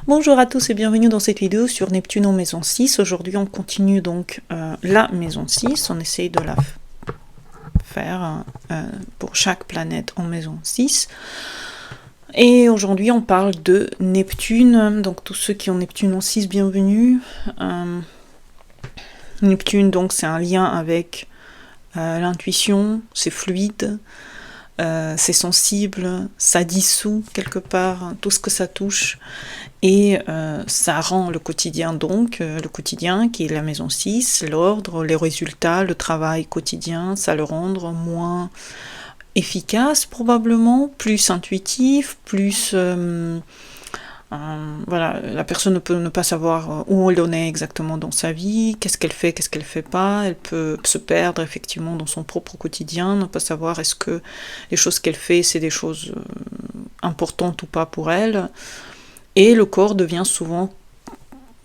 Bonjour à tous et bienvenue dans cette vidéo sur Neptune en maison 6. Aujourd'hui on continue donc la maison 6, on essaye de la faire pour chaque planète en maison 6. Et aujourd'hui on parle de Neptune, donc tous ceux qui ont Neptune en 6, bienvenue. Neptune donc c'est un lien avec l'intuition, c'est fluide. C'est sensible, ça dissout quelque part tout ce que ça touche et ça rend le quotidien donc, le quotidien qui est la maison 6, l'ordre, les résultats, le travail quotidien, ça le rend moins efficace probablement, plus intuitif, plus... voilà, la personne ne peut ne pas savoir où elle en est exactement dans sa vie, qu'est-ce qu'elle fait pas, elle peut se perdre effectivement dans son propre quotidien, ne pas savoir est-ce que les choses qu'elle fait c'est des choses importantes ou pas pour elle, et le corps devient souvent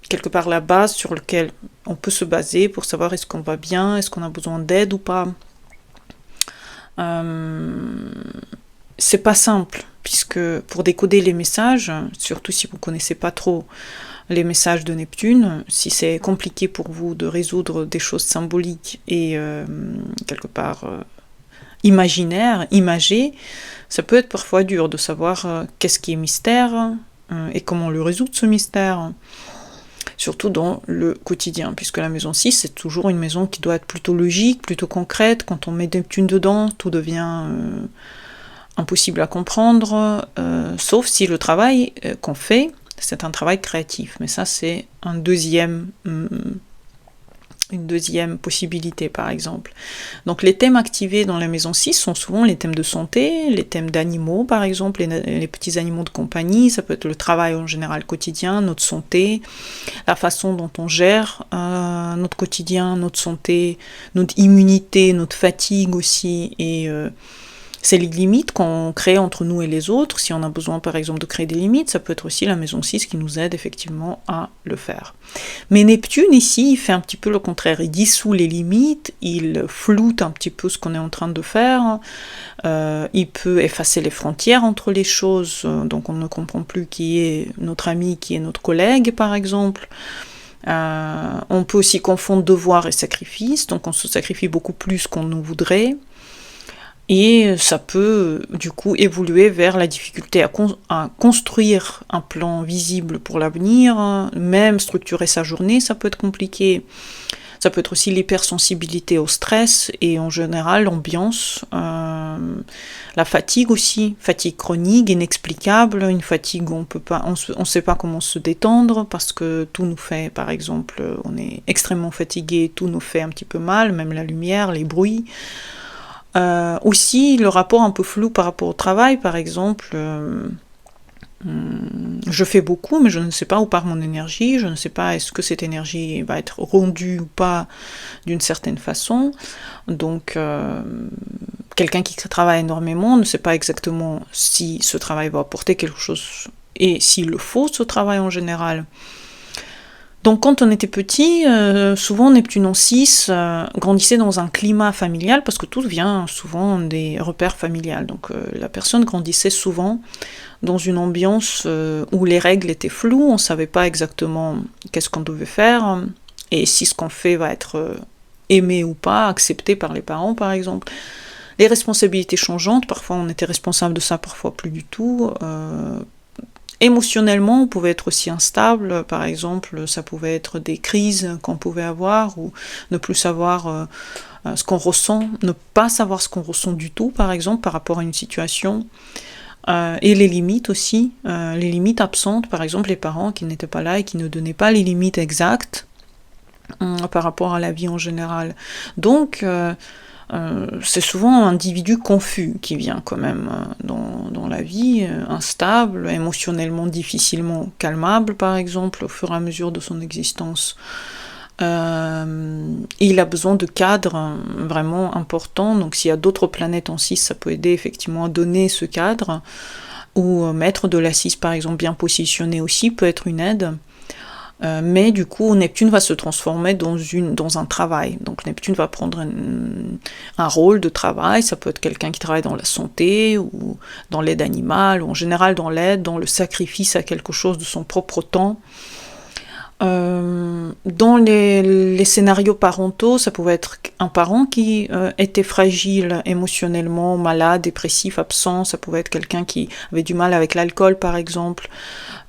quelque part la base sur laquelle on peut se baser pour savoir est-ce qu'on va bien, est-ce qu'on a besoin d'aide ou pas. C'est pas simple, puisque pour décoder les messages, surtout si vous ne connaissez pas trop les messages de Neptune, si c'est compliqué pour vous de résoudre des choses symboliques et quelque part imaginaires, imagées, ça peut être parfois dur de savoir qu'est-ce qui est mystère et comment le résoudre ce mystère, surtout dans le quotidien, puisque la maison 6, c'est toujours une maison qui doit être plutôt logique, plutôt concrète. Quand on met Neptune dedans, tout devient... impossible à comprendre, sauf si le travail qu'on fait, c'est un travail créatif. Mais ça, c'est une deuxième possibilité, par exemple. Donc, les thèmes activés dans la maison 6 sont souvent les thèmes de santé, les thèmes d'animaux, par exemple, les petits animaux de compagnie, ça peut être le travail en général quotidien, notre santé, la façon dont on gère notre quotidien, notre santé, notre immunité, notre fatigue aussi, et... c'est les limites qu'on crée entre nous et les autres. Si on a besoin, par exemple, de créer des limites, ça peut être aussi la maison 6 qui nous aide effectivement à le faire. Mais Neptune, ici, il fait un petit peu le contraire. Il dissout les limites, il floute un petit peu ce qu'on est en train de faire, il peut effacer les frontières entre les choses, donc on ne comprend plus qui est notre ami, qui est notre collègue, par exemple. On peut aussi confondre devoir et sacrifice, donc on se sacrifie beaucoup plus qu'on nous voudrait. Et ça peut du coup évoluer vers la difficulté à construire un plan visible pour l'avenir, même structurer sa journée, ça peut être compliqué. Ça peut être aussi l'hypersensibilité au stress et en général l'ambiance, la fatigue aussi, fatigue chronique, inexplicable, une fatigue où on sait pas comment se détendre parce que tout nous fait, par exemple, on est extrêmement fatigué, tout nous fait un petit peu mal, même la lumière, les bruits. Aussi le rapport un peu flou par rapport au travail, par exemple, je fais beaucoup mais je ne sais pas où part mon énergie, je ne sais pas est-ce que cette énergie va être rendue ou pas d'une certaine façon, donc quelqu'un qui travaille énormément ne sait pas exactement si ce travail va apporter quelque chose et s'il le faut ce travail en général. Donc quand on était petit, souvent Neptune en 6 grandissait dans un climat familial, parce que tout vient souvent des repères familiales. Donc la personne grandissait souvent dans une ambiance où les règles étaient floues, on ne savait pas exactement qu'est-ce qu'on devait faire, et si ce qu'on fait va être aimé ou pas, accepté par les parents par exemple. Les responsabilités changeantes, parfois on était responsable de ça, parfois plus du tout. Émotionnellement, on pouvait être aussi instable, par exemple, ça pouvait être des crises qu'on pouvait avoir, ou ne plus savoir ce qu'on ressent, ne pas savoir ce qu'on ressent du tout, par exemple, par rapport à une situation. Et les limites aussi, les limites absentes, par exemple, les parents qui n'étaient pas là et qui ne donnaient pas les limites exactes par rapport à la vie en général. Donc, c'est souvent un individu confus qui vient quand même dans la vie, instable, émotionnellement difficilement calmable par exemple, au fur et à mesure de son existence. Il a besoin de cadres vraiment importants, donc s'il y a d'autres planètes en 6, ça peut aider effectivement à donner ce cadre, ou mettre de la 6 par exemple bien positionné aussi peut être une aide. Mais du coup, Neptune va se transformer dans un travail. Donc Neptune va prendre un rôle de travail. Ça peut être quelqu'un qui travaille dans la santé ou dans l'aide animale, ou en général dans l'aide, dans le sacrifice à quelque chose de son propre temps. Dans les scénarios parentaux, ça pouvait être un parent qui était fragile émotionnellement, malade, dépressif, absent. Ça pouvait être quelqu'un qui avait du mal avec l'alcool, par exemple.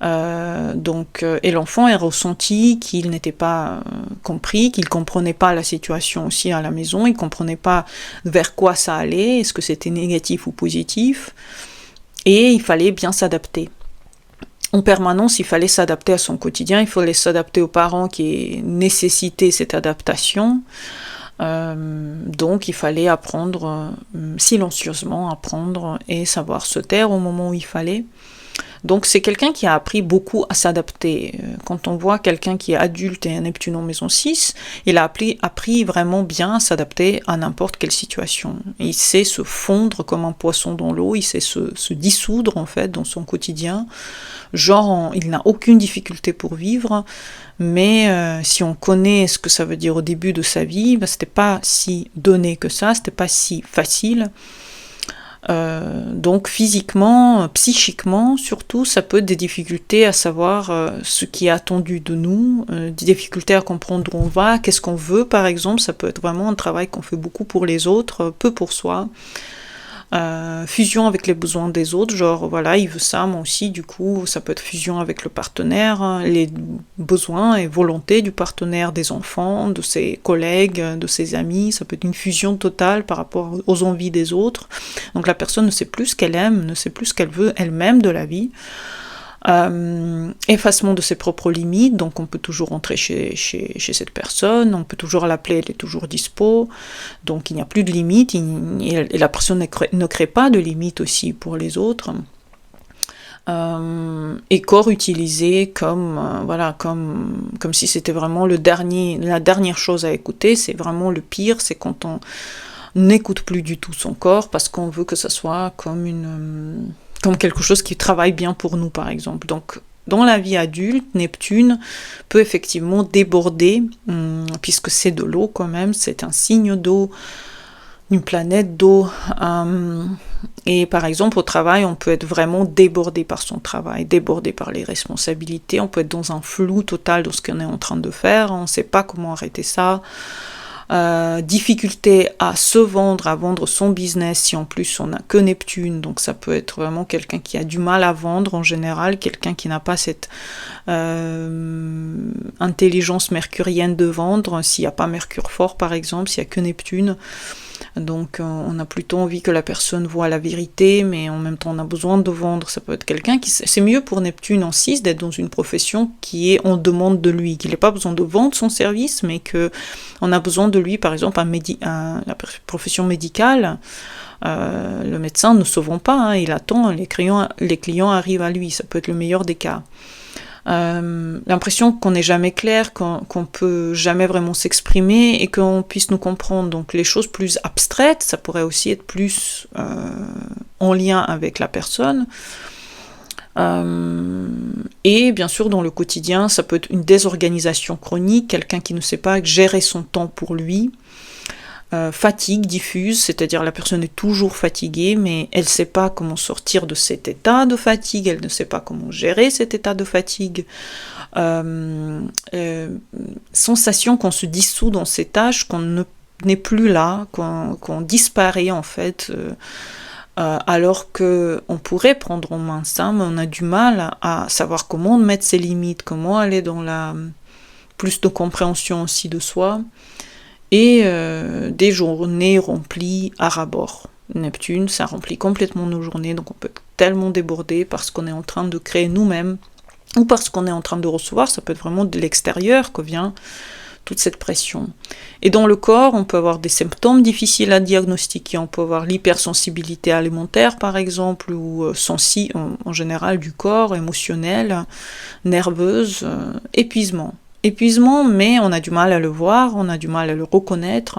Et l'enfant a ressenti qu'il n'était pas compris, qu'il comprenait pas la situation aussi à la maison, il comprenait pas vers quoi ça allait, est-ce que c'était négatif ou positif, et il fallait bien s'adapter. En permanence, il fallait s'adapter à son quotidien, il fallait s'adapter aux parents qui nécessitaient cette adaptation. Donc il fallait apprendre silencieusement, apprendre et savoir se taire au moment où il fallait. Donc c'est quelqu'un qui a appris beaucoup à s'adapter. Quand on voit quelqu'un qui est adulte et un Neptune en maison 6, il a appris vraiment bien à s'adapter à n'importe quelle situation. Il sait se fondre comme un poisson dans l'eau, il sait se dissoudre en fait dans son quotidien. Il n'a aucune difficulté pour vivre, mais si on connaît ce que ça veut dire au début de sa vie, c'était pas si donné que ça, c'était pas si facile. Donc physiquement, psychiquement surtout, ça peut être des difficultés à savoir ce qui est attendu de nous, des difficultés à comprendre où on va, qu'est-ce qu'on veut par exemple. Ça peut être vraiment un travail qu'on fait beaucoup pour les autres, peu pour soi. Fusion avec les besoins des autres, genre voilà, il veut ça, moi aussi, du coup, ça peut être fusion avec le partenaire, les besoins et volontés du partenaire, des enfants, de ses collègues, de ses amis, ça peut être une fusion totale par rapport aux envies des autres. Donc la personne ne sait plus ce qu'elle aime, ne sait plus ce qu'elle veut elle-même de la vie. Effacement de ses propres limites, donc on peut toujours rentrer chez cette personne, on peut toujours l'appeler, elle est toujours dispo, donc il n'y a plus de limites, et la personne ne crée pas de limites aussi pour les autres. Et corps utilisé comme si c'était vraiment la dernière chose à écouter. C'est vraiment le pire, c'est quand on n'écoute plus du tout son corps parce qu'on veut que ça soit comme quelque chose qui travaille bien pour nous, par exemple. Donc, dans la vie adulte, Neptune peut effectivement déborder, puisque c'est de l'eau quand même, c'est un signe d'eau, une planète d'eau. Et par exemple, au travail, on peut être vraiment débordé par son travail, débordé par les responsabilités, on peut être dans un flou total de ce qu'on est en train de faire, on ne sait pas comment arrêter ça. Difficulté à se vendre, à vendre son business, si en plus on n'a que Neptune, donc ça peut être vraiment quelqu'un qui a du mal à vendre en général, quelqu'un qui n'a pas cette intelligence mercurienne de vendre, s'il n'y a pas Mercure fort par exemple, s'il n'y a que Neptune. Donc on a plutôt envie que la personne voit la vérité, mais en même temps on a besoin de vendre. Ça peut être quelqu'un c'est mieux pour Neptune en 6 d'être dans une profession qui est en demande de lui, qu'il n'ait pas besoin de vendre son service, mais qu'on a besoin de lui, par exemple la profession médicale. Le médecin ne se vend pas, il attend, les clients arrivent à lui, ça peut être le meilleur des cas. L'impression qu'on n'est jamais clair, qu'on peut jamais vraiment s'exprimer et qu'on puisse nous comprendre. Donc les choses plus abstraites, ça pourrait aussi être plus en lien avec la personne. Et bien sûr dans le quotidien, ça peut être une désorganisation chronique, quelqu'un qui ne sait pas gérer son temps pour lui. Fatigue diffuse, c'est-à-dire la personne est toujours fatiguée, mais elle ne sait pas comment sortir de cet état de fatigue, elle ne sait pas comment gérer cet état de fatigue. Sensation qu'on se dissout dans ses tâches, qu'on n'est plus là, qu'on disparaît en fait, alors qu'on pourrait prendre en main ça, mais on a du mal à savoir comment mettre ses limites, comment aller dans plus de compréhension aussi de soi. Et des journées remplies à ras-bord. Neptune, ça remplit complètement nos journées, donc on peut être tellement débordé parce qu'on est en train de créer nous-mêmes, ou parce qu'on est en train de recevoir, ça peut être vraiment de l'extérieur que vient toute cette pression. Et dans le corps, on peut avoir des symptômes difficiles à diagnostiquer, on peut avoir l'hypersensibilité alimentaire par exemple, ou en général du corps, émotionnel, nerveuse, épuisement. Épuisement, mais on a du mal à le voir, on a du mal à le reconnaître.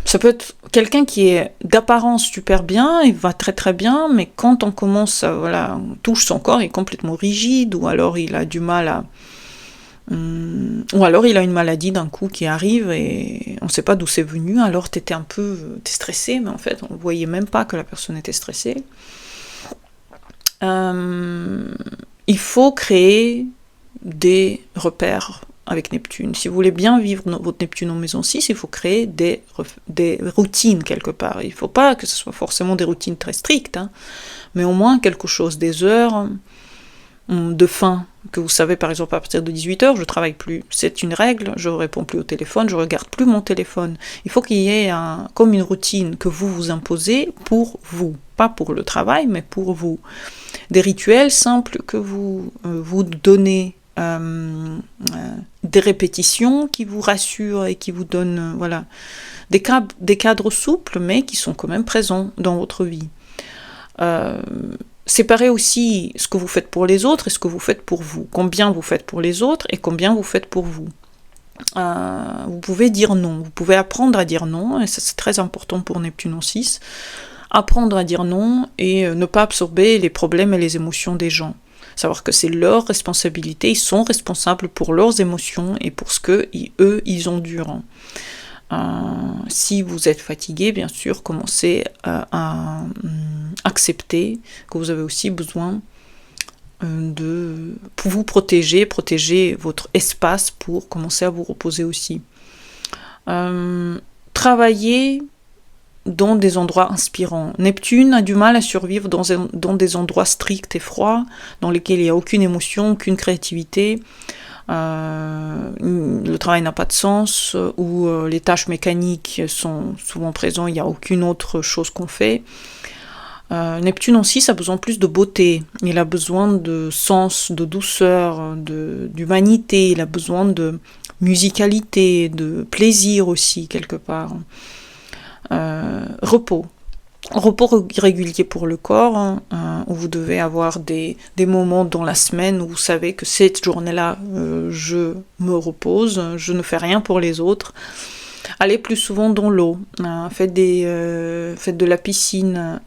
Ça peut être quelqu'un qui est d'apparence super bien, il va très très bien, mais quand on commence à, voilà, on touche son corps, il est complètement rigide, ou alors il a du mal à... ou alors il a une maladie d'un coup qui arrive et on ne sait pas d'où c'est venu, alors t'es stressé, mais en fait on ne voyait même pas que la personne était stressée. Il faut créer des repères avec Neptune. Si vous voulez bien vivre votre Neptune en maison 6, il faut créer des routines quelque part. Il ne faut pas que ce soit forcément des routines très strictes, hein, mais au moins quelque chose, des heures de fin, que vous savez par exemple à partir de 18h, je ne travaille plus. C'est une règle, je ne réponds plus au téléphone, je ne regarde plus mon téléphone. Il faut qu'il y ait comme une routine que vous vous imposez pour vous, pas pour le travail, mais pour vous. Des rituels simples que vous vous donnez, des répétitions qui vous rassurent et qui vous donnent voilà, des cadres souples, mais qui sont quand même présents dans votre vie. Séparez aussi ce que vous faites pour les autres et ce que vous faites pour vous. Combien vous faites pour les autres et combien vous faites pour vous. Vous pouvez dire non, vous pouvez apprendre à dire non, et ça c'est très important pour Neptune en 6. Apprendre à dire non et ne pas absorber les problèmes et les émotions des gens. Savoir que c'est leur responsabilité, ils sont responsables pour leurs émotions et pour ce que eux ils endurent. Si vous êtes fatigué, bien sûr, commencez à accepter que vous avez aussi besoin pour vous protéger votre espace pour commencer à vous reposer aussi. Travaillez dans des endroits inspirants. Neptune a du mal à survivre dans des endroits stricts et froids, dans lesquels il n'y a aucune émotion, aucune créativité. Le travail n'a pas de sens, ou les tâches mécaniques sont souvent présentes, il n'y a aucune autre chose qu'on fait. Neptune en 6 a besoin plus de beauté, il a besoin de sens, de douceur, d'humanité, il a besoin de musicalité, de plaisir aussi quelque part. Repos régulier pour le corps, où vous devez avoir des moments dans la semaine où vous savez que cette journée-là, je me repose, je ne fais rien pour les autres. Allez plus souvent dans l'eau, faites de la piscine,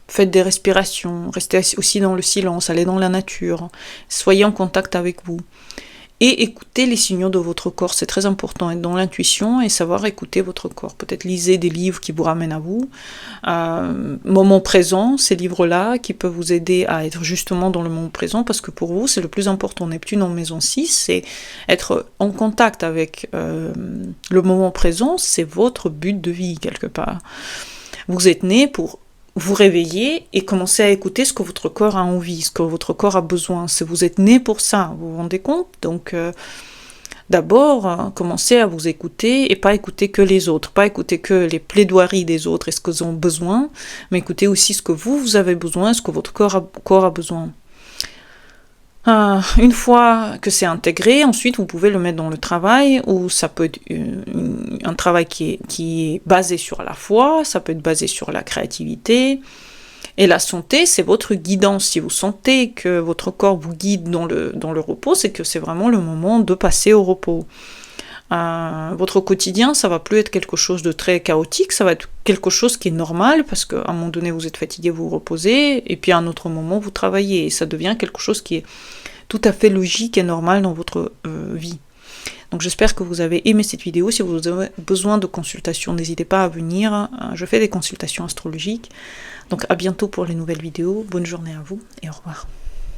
faites des respirations, restez aussi dans le silence, allez dans la nature, soyez en contact avec vous. Et écoutez les signaux de votre corps, c'est très important, être dans l'intuition et savoir écouter votre corps. Peut-être lisez des livres qui vous ramènent à vous. Moment présent, ces livres-là qui peuvent vous aider à être justement dans le moment présent, parce que pour vous, c'est le plus important. Neptune en maison 6, c'est être en contact avec le moment présent, c'est votre but de vie quelque part. Vous êtes né pour vous réveiller et commencer à écouter ce que votre corps a envie, ce que votre corps a besoin. Si vous êtes né pour ça, vous vous rendez compte? Donc, d'abord, commencez à vous écouter et pas écouter que les autres, pas écouter que les plaidoiries des autres et ce qu'ils ont besoin, mais écoutez aussi ce que vous avez besoin, ce que votre corps a besoin. Une fois que c'est intégré, ensuite vous pouvez le mettre dans le travail, ou ça peut être un travail qui est basé sur la foi, ça peut être basé sur la créativité. Et la santé, c'est votre guidance. Si vous sentez que votre corps vous guide dans le repos, c'est que c'est vraiment le moment de passer au repos. Votre quotidien, ça va plus être quelque chose de très chaotique, ça va être quelque chose qui est normal, parce qu'à un moment donné, vous êtes fatigué, vous vous reposez, et puis à un autre moment, vous travaillez, et ça devient quelque chose qui est tout à fait logique et normal dans votre vie. Donc j'espère que vous avez aimé cette vidéo. Si vous avez besoin de consultations, n'hésitez pas à venir, je fais des consultations astrologiques. Donc à bientôt pour les nouvelles vidéos, bonne journée à vous, et au revoir.